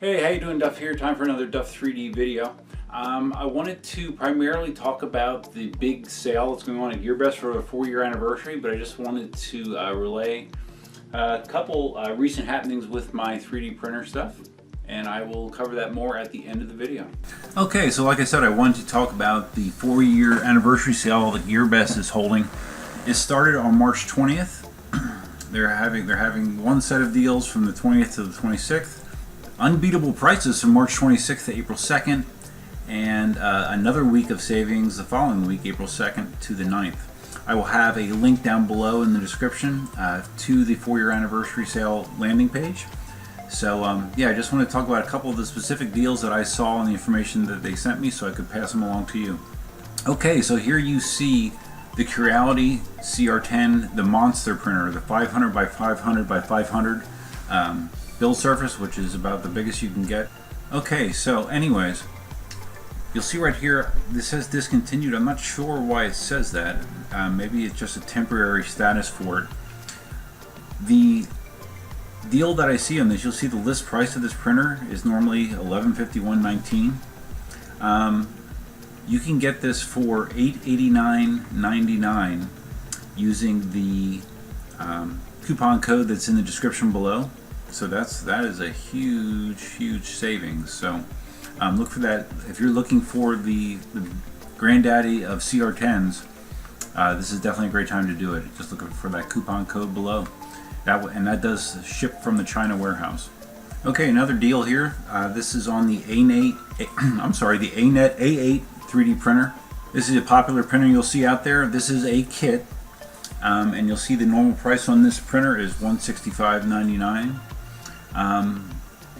Hey, how you doing? Duff here. Time for another Duff 3D video. I wanted to primarily talk about the big sale that's going on at GearBest for the 4-year anniversary, but I just wanted to relay a couple recent happenings with my 3D printer stuff, and I will cover that more at the end of the video. Okay, so like I said, I wanted to talk about the 4-year anniversary sale that GearBest is holding. It started on March 20th. They're having one set of deals from the 20th to the 26th. Unbeatable prices from March 26th to April 2nd, and another week of savings the following week, April 2nd to the 9th. I will have a link down below in the description to the 4-year anniversary sale landing page. So yeah, I just want to talk about a couple of the specific deals that I saw and the information that they sent me so I could pass them along to you. Okay, so here you see the Creality CR-10, the monster printer, the 500 by 500 by 500 build surface, which is about the biggest you can get. Okay, so anyways, you'll see right here this says discontinued. I'm not sure why it says that. Maybe it's just a temporary status for it. The deal that I see on this, you'll see the list price of this printer is normally $1151.19. You can get this for $889.99 using the coupon code that's in the description below. So that is a huge savings. So look for that if you're looking for the granddaddy of CR10s. This is definitely a great time to do it. Just look for that coupon code below. That does ship from the China warehouse. Okay, another deal here. This is on the ANET A8 3D printer. This is a popular printer you'll see out there. This is a kit, and you'll see the normal price on this printer is $165.99.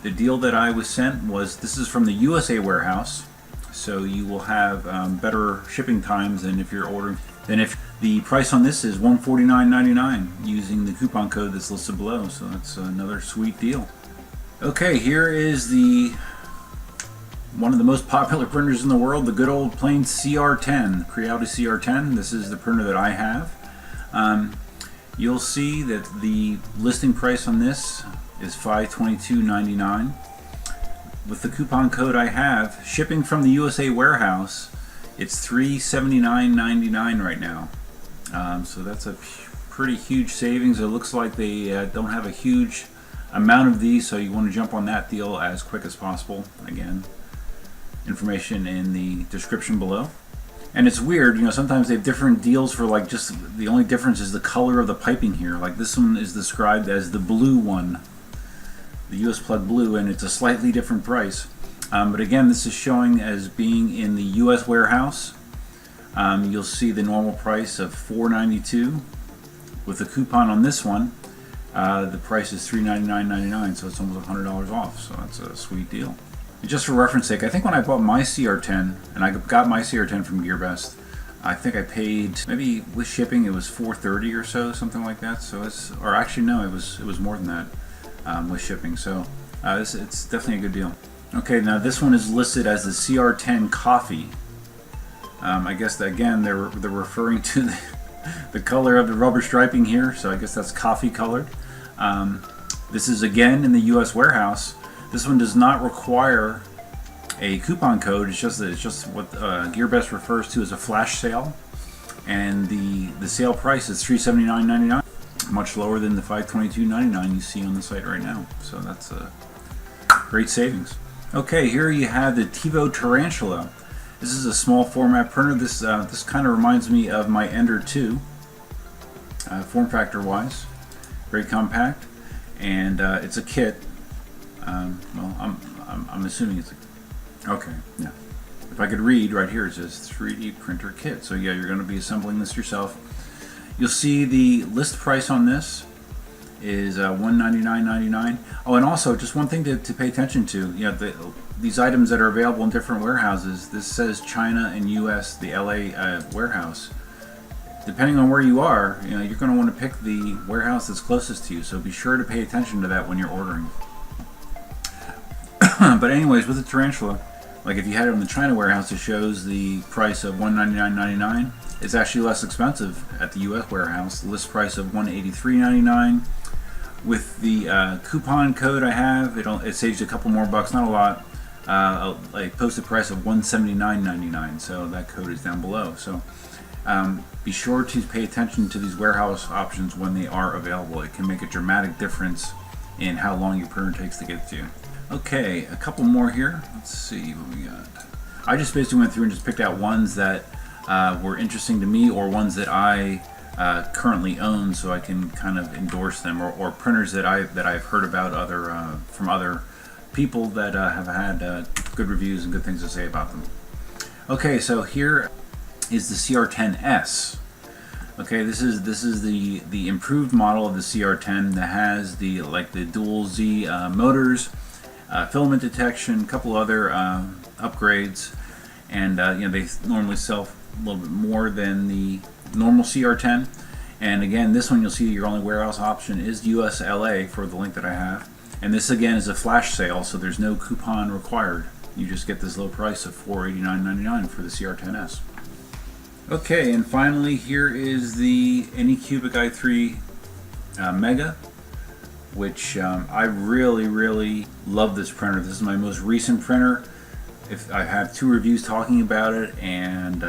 The deal that I was sent was, this is from the USA warehouse, so you will have better shipping times than if you're ordering. Then if the price on this is $149.99 using the coupon code that's listed below, so that's another sweet deal. Okay, here is one of the most popular printers in the world, the good old plain CR-10, Creality CR-10. This is the printer that I have. You'll see that the listing price on this is $522.99. With the coupon code I have, shipping from the USA warehouse, it's $379.99 right now. So that's a pretty huge savings. It looks like they don't have a huge amount of these, so you want to jump on that deal as quick as possible. Again, information in the description below. And it's weird, you know, sometimes they have different deals for, like, just the only difference is the color of the piping here. Like this one is described as the blue one, the US plug blue, and it's a slightly different price. But again, this is showing as being in the US warehouse. You'll see the normal price of $492. With the coupon on this one, the price is $399.99, so it's almost $100 off. So that's a sweet deal. And just for reference sake, I think when I bought my CR-10, and I got my CR-10 from GearBest, I think I paid, maybe with shipping, it was $430 or so, something like that. So it's, or actually no, it was more than that with shipping. So it's definitely a good deal. Okay, now this one is listed as the CR-10 Coffee. I guess that, again, they're referring to the color of the rubber striping here, so I guess that's coffee colored. This is again in the US warehouse. This one does not require a coupon code. It's just what GearBest refers to as a flash sale, and the sale price is $379.99, much lower than the $522.99 you see on the site right now. So that's a great savings. Okay, here you have the TiVo Tarantula. This is a small format printer. This kind of reminds me of my Ender 2, form factor wise. Very compact, and it's a kit. Well, I'm assuming it's okay. Yeah. If I could read right here, it says 3D printer kit. So yeah, you're going to be assembling this yourself. You'll see the list price on this is $199.99. Oh, and also just one thing to pay attention to. You know, these items that are available in different warehouses. This says China and U.S. The LA warehouse. Depending on where you are, you know, you're going to want to pick the warehouse that's closest to you. So be sure to pay attention to that when you're ordering. But anyways, with the Tarantula, like if you had it in the China warehouse, it shows the price of $199.99. It's actually less expensive at the US warehouse. The list price of $183.99. With the coupon code I have, it saves you a couple more bucks, not a lot. I posted price of $179.99, so that code is down below. So be sure to pay attention to these warehouse options when they are available. It can make a dramatic difference in how long your printer takes to get to you. Okay, a couple more here. Let's see what we got. I just basically went through and just picked out ones that were interesting to me, or ones that I currently own, so I can kind of endorse them, or printers that I've heard about from other people that have had good reviews and good things to say about them. Okay, so here is the CR-10S. Okay, this is the improved model of the CR-10 that has the dual Z motors, filament detection, a couple other upgrades, and they normally sell a little bit more than the normal CR-10. And again, this one you'll see your only warehouse option is USLA for the link that I have. And this again is a flash sale, so there's no coupon required. You just get this low price of $489.99 for the CR-10S. Okay, and finally here is the Anycubic i3 Mega, which I really love this printer. This is my most recent printer. I have 2 reviews talking about it, and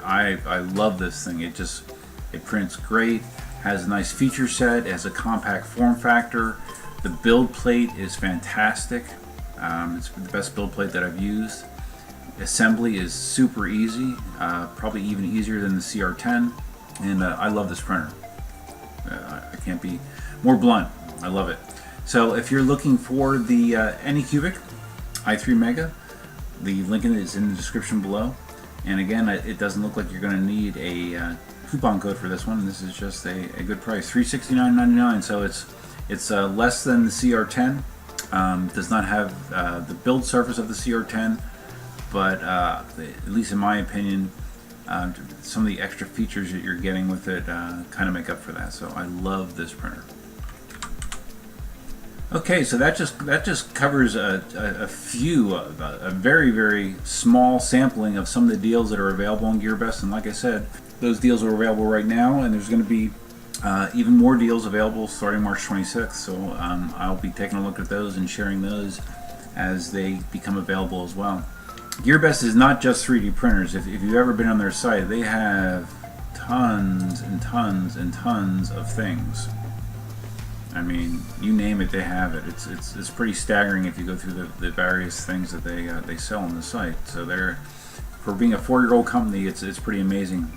I love this thing. It prints great, has a nice feature set, it has a compact form factor. The build plate is fantastic. It's the best build plate that I've used. Assembly is super easy, probably even easier than the CR-10, and I love this printer. I can't be more blunt. I love it. So if you're looking for the Anycubic i3 Mega, the link is in the description below. And again, it doesn't look like you're going to need a coupon code for this one. This is just a good price, $369.99. So it's less than the CR-10. Does not have the build surface of the CR-10, but at least in my opinion, some of the extra features that you're getting with it kind of make up for that. So I love this printer. Okay, so that just covers a very small sampling of some of the deals that are available on GearBest. And like I said, those deals are available right now, and there's going to be even more deals available starting March 26th. So I'll be taking a look at those and sharing those as they become available as well. GearBest is not just 3D printers. If you've ever been on their site, they have tons and tons and tons of things. I mean, you name it, they have it. It's pretty staggering if you go through the various things that they sell on the site. So for being a 4-year-old company, it's pretty amazing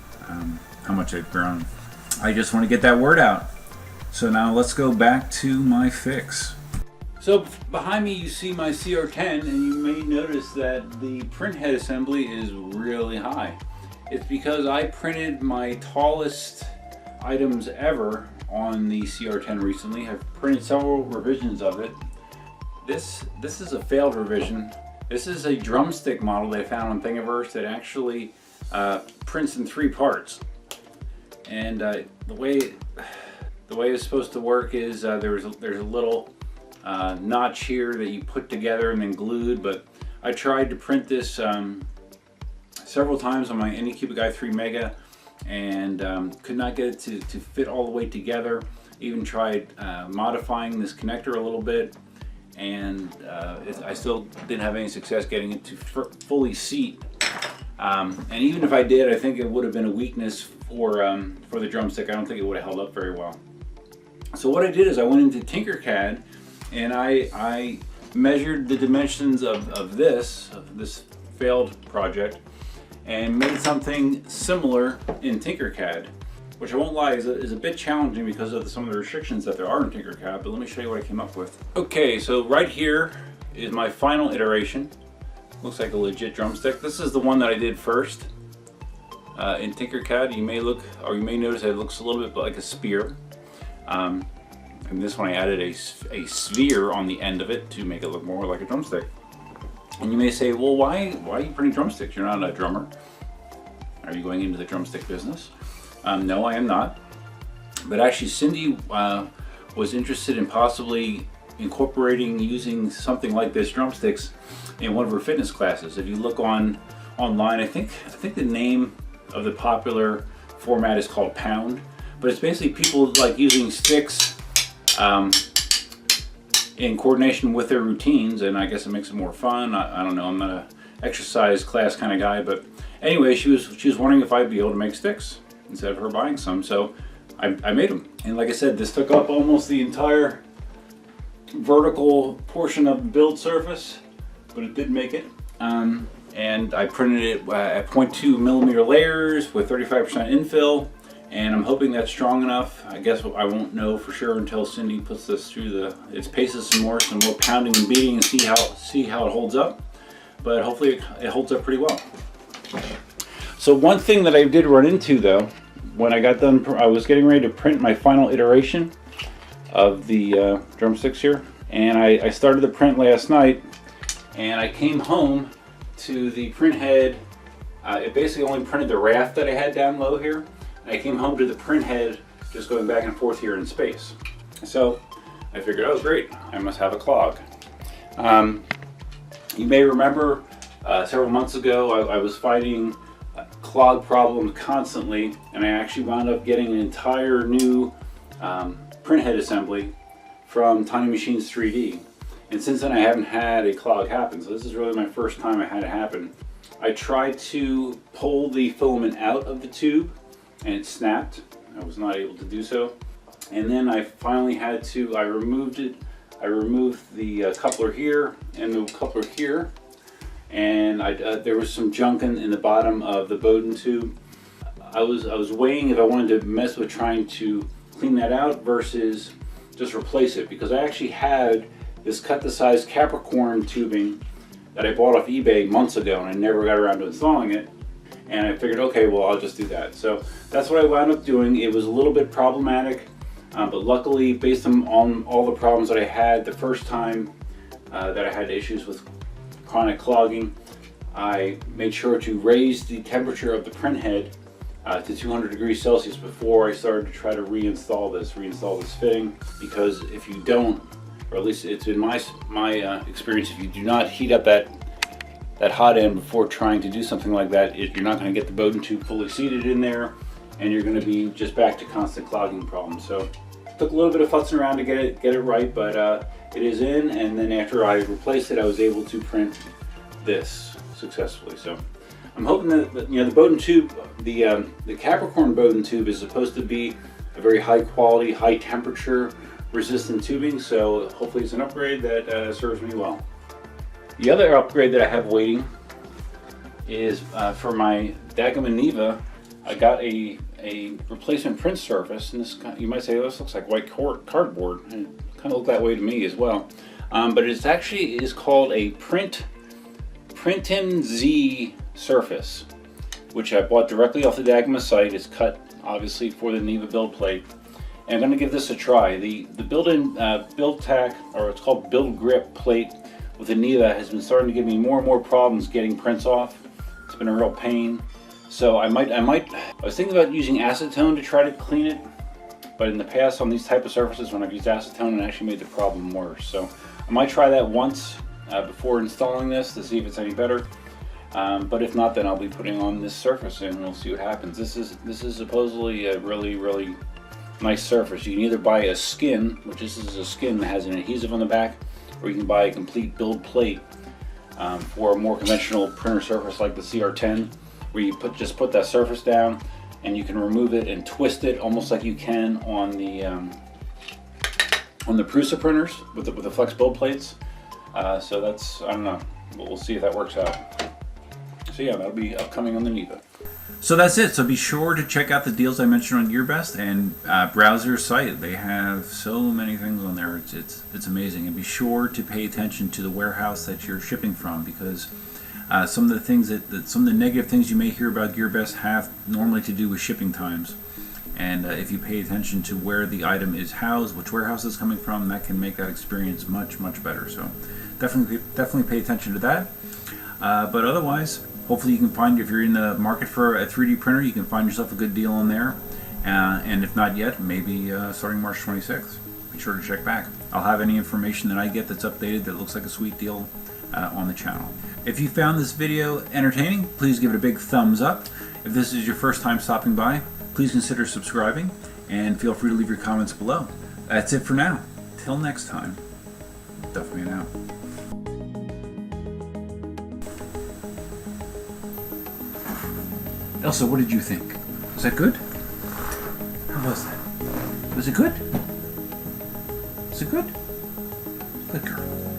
how much they've grown. I just want to get that word out. So now let's go back to my fix. So behind me you see my CR-10, and you may notice that the print head assembly is really high. It's because I printed my tallest items ever on the CR-10 recently. I've printed several revisions of it. This is a failed revision. This is a drumstick model that I found on Thingiverse that actually prints in 3 parts. And the way it's supposed to work is there's a little notch here that you put together and then glued. But I tried to print this several times on my Anycubic i3 Mega, and could not get it to fit all the way together. Even tried modifying this connector a little bit, and I still didn't have any success getting it to fully seat. And even if I did, I think it would have been a weakness for the drumstick. I don't think it would have held up very well. So what I did is I went into Tinkercad, and I measured the dimensions of this failed project, and made something similar in Tinkercad, which I won't lie is a bit challenging because of some of the restrictions that there are in Tinkercad, but let me show you what I came up with. Okay, so right here is my final iteration. Looks like a legit drumstick. This is the one that I did first in Tinkercad. You may notice that it looks a little bit like a spear. And this one I added a sphere on the end of it to make it look more like a drumstick. And you may say, well, why are you printing drumsticks? You're not a drummer. Are you going into the drumstick business? No, I am not. But actually, Cindy was interested in possibly incorporating using something like this, drumsticks, in one of her fitness classes. If you look online, I think the name of the popular format is called Pound. But it's basically people like using sticks in coordination with their routines, and I guess it makes it more fun. I don't know, I'm not a exercise class kind of guy, but anyway, she was wondering if I'd be able to make sticks instead of her buying some, so I made them. And like I said, this took up almost the entire vertical portion of the build surface, but it did make it. And I printed it at 0.2 millimeter layers with 35% infill, and I'm hoping that's strong enough. I guess I won't know for sure until Cindy puts this through its paces some more pounding and beating, and see how it holds up. But hopefully it holds up pretty well. So one thing that I did run into though, when I got done, I was getting ready to print my final iteration of the drumsticks here, and I started the print last night, and I came home to the print head. It basically only printed the raft that I had down low here. I came home to the print head just going back and forth here in space. So I figured, oh great, I must have a clog. You may remember several months ago I was fighting clog problems constantly, and I actually wound up getting an entire new print head assembly from Tiny Machines 3D. And since then I haven't had a clog happen, so this is really my first time I had it happen. I tried to pull the filament out of the tube and it snapped. I was not able to do so. And then I finally had to, I removed it. I removed the coupler here and the coupler here. And there was some junk in the bottom of the Bowden tube. I was weighing if I wanted to mess with trying to clean that out versus just replace it, because I actually had this cut to size Capricorn tubing that I bought off eBay months ago, and I never got around to installing it. And I figured, okay, well, I'll just do that. So that's what I wound up doing. It was a little bit problematic, but luckily, based on all the problems that I had the first time that I had issues with chronic clogging, I made sure to raise the temperature of the print head to 200 degrees Celsius before I started to try to reinstall this fitting. Because if you don't, or at least it's been my experience, if you do not heat up that hot end before trying to do something like that, you're not going to get the Bowden tube fully seated in there, and you're going to be just back to constant clogging problems. So it took a little bit of futzing around to get it right, but it is in. And then after I replaced it, I was able to print this successfully. So I'm hoping that the Bowden tube, the Capricorn Bowden tube, is supposed to be a very high quality, high temperature resistant tubing. So hopefully it's an upgrade that serves me well. The other upgrade that I have waiting is for my Dagom Neva. I got a replacement print surface, and this, you might say, oh, this looks like white cardboard, and it kind of looked that way to me as well. But it is called a Printin Z surface, which I bought directly off the Dagom site. It's cut obviously for the Neva build plate, and I'm going to give this a try. The built-in build tack, or it's called build grip plate, with the Neva has been starting to give me more and more problems getting prints off. It's been a real pain. So I was thinking about using acetone to try to clean it, but in the past on these type of surfaces, when I've used acetone, it actually made the problem worse. So I might try that once before installing this to see if it's any better. But if not, then I'll be putting on this surface and we'll see what happens. This is supposedly a really, really nice surface. You can either buy a skin, which this is a skin that has an adhesive on the back, or you can buy a complete build plate for a more conventional printer surface like the CR-10, where you just put that surface down and you can remove it and twist it almost like you can on the Prusa printers with the flex build plates. So that's, I don't know, we'll see if that works out. So yeah, that'll be upcoming on the Neva. So that's it. So be sure to check out the deals I mentioned on GearBest and browse their site. They have so many things on there. It's amazing. And be sure to pay attention to the warehouse that you're shipping from, because some of the things some of the negative things you may hear about GearBest have normally to do with shipping times. And if you pay attention to where the item is housed, which warehouse it's coming from, that can make that experience much, much better. So definitely pay attention to that. But otherwise, hopefully you can find, if you're in the market for a 3D printer, you can find yourself a good deal on there. And if not yet, maybe starting March 26th. Be sure to check back. I'll have any information that I get that's updated that looks like a sweet deal on the channel. If you found this video entertaining, please give it a big thumbs up. If this is your first time stopping by, please consider subscribing, and feel free to leave your comments below. that's it for now. Till next time, Duffman out. Elsa, what did you think? Was that good? How was that? Was it good? Was it good? Good girl.